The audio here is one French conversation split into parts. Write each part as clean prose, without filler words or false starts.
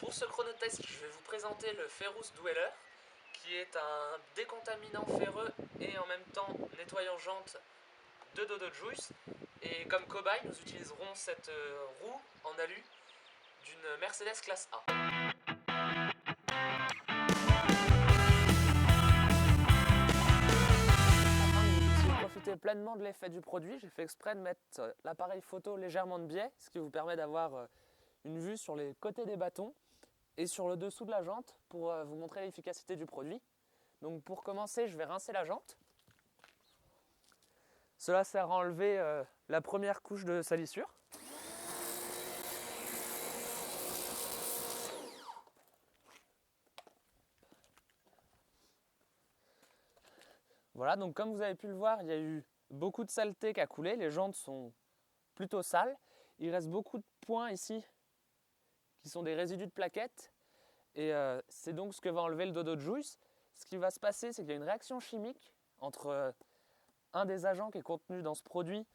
Pour ce chronotest, je vais vous présenter le Ferrous Dweller, qui est un décontaminant ferreux et en même temps nettoyant jante de Dodo Juice. Et comme cobaye, nous utiliserons cette roue en alu d'une Mercedes classe A. Afin que vous puissiez profiter pleinement de l'effet du produit, j'ai fait exprès de mettre l'appareil photo légèrement de biais, ce qui vous permet d'avoir une vue sur les côtés des bâtons et sur le dessous de la jante pour vous montrer l'efficacité du produit. Donc pour commencer, je vais rincer la jante. Cela sert à enlever la première couche de salissure. Voilà, donc comme vous avez pu le voir, il y a eu beaucoup de saleté qui a coulé, les jantes sont plutôt sales. Il reste beaucoup de points ici qui sont des résidus de plaquettes et c'est donc ce que va enlever le Dodo Juice. Ce qui va se passer, c'est qu'il y a une réaction chimique entre un des agents qui est contenu dans ce produit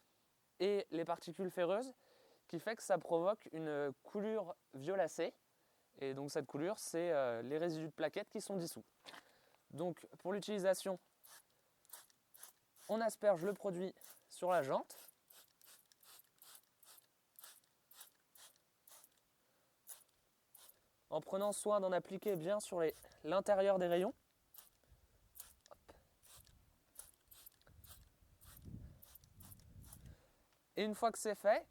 et les particules ferreuses qui fait que ça provoque une coulure violacée. Et donc cette coulure, c'est les résidus de plaquettes qui sont dissous. Donc pour l'utilisation, on asperge le produit sur la jante. En prenant soin d'en appliquer bien sur l'intérieur des rayons. Et une fois que c'est fait,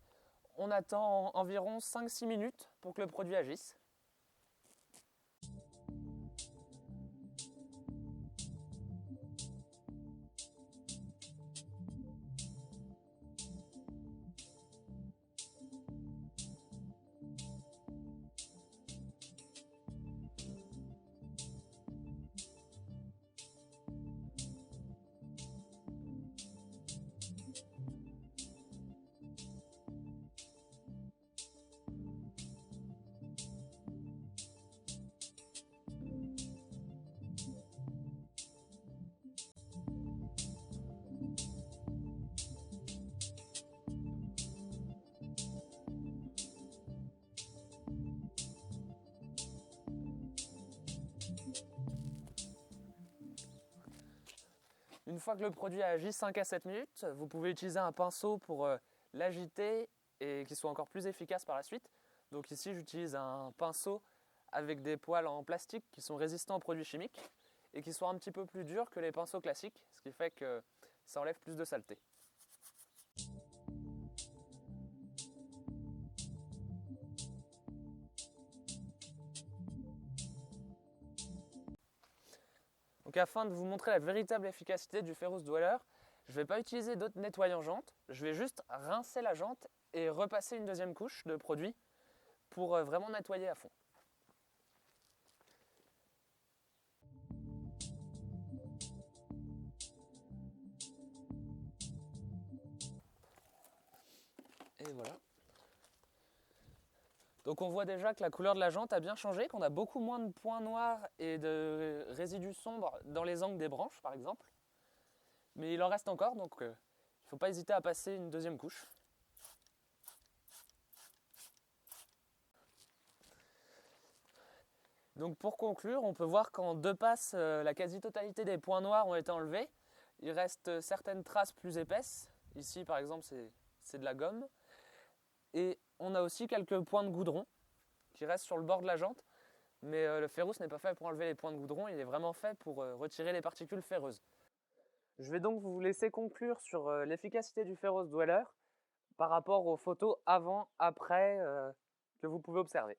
on attend environ 5-6 minutes pour que le produit agisse. Une fois que le produit a agi 5 à 7 minutes, vous pouvez utiliser un pinceau pour l'agiter et qu'il soit encore plus efficace par la suite. Donc ici, j'utilise un pinceau avec des poils en plastique qui sont résistants aux produits chimiques et qui sont un petit peu plus durs que les pinceaux classiques, ce qui fait que ça enlève plus de saleté. Donc afin de vous montrer la véritable efficacité du Ferrous Dweller, je ne vais pas utiliser d'autres nettoyants jante, je vais juste rincer la jante et repasser une deuxième couche de produit pour vraiment nettoyer à fond. Et voilà. Donc on voit déjà que la couleur de la jante a bien changé, qu'on a beaucoup moins de points noirs et de résidus sombres dans les angles des branches par exemple. Mais il en reste encore, donc il ne faut pas hésiter à passer une deuxième couche. Donc pour conclure, on peut voir qu'en 2 passes, la quasi-totalité des points noirs ont été enlevés. Il reste certaines traces plus épaisses. Ici par exemple c'est de la gomme. Et on a aussi quelques points de goudron qui restent sur le bord de la jante. Mais le Ferrous n'est pas fait pour enlever les points de goudron, il est vraiment fait pour retirer les particules ferreuses. Je vais donc vous laisser conclure sur l'efficacité du Ferrous Dweller par rapport aux photos avant-après que vous pouvez observer.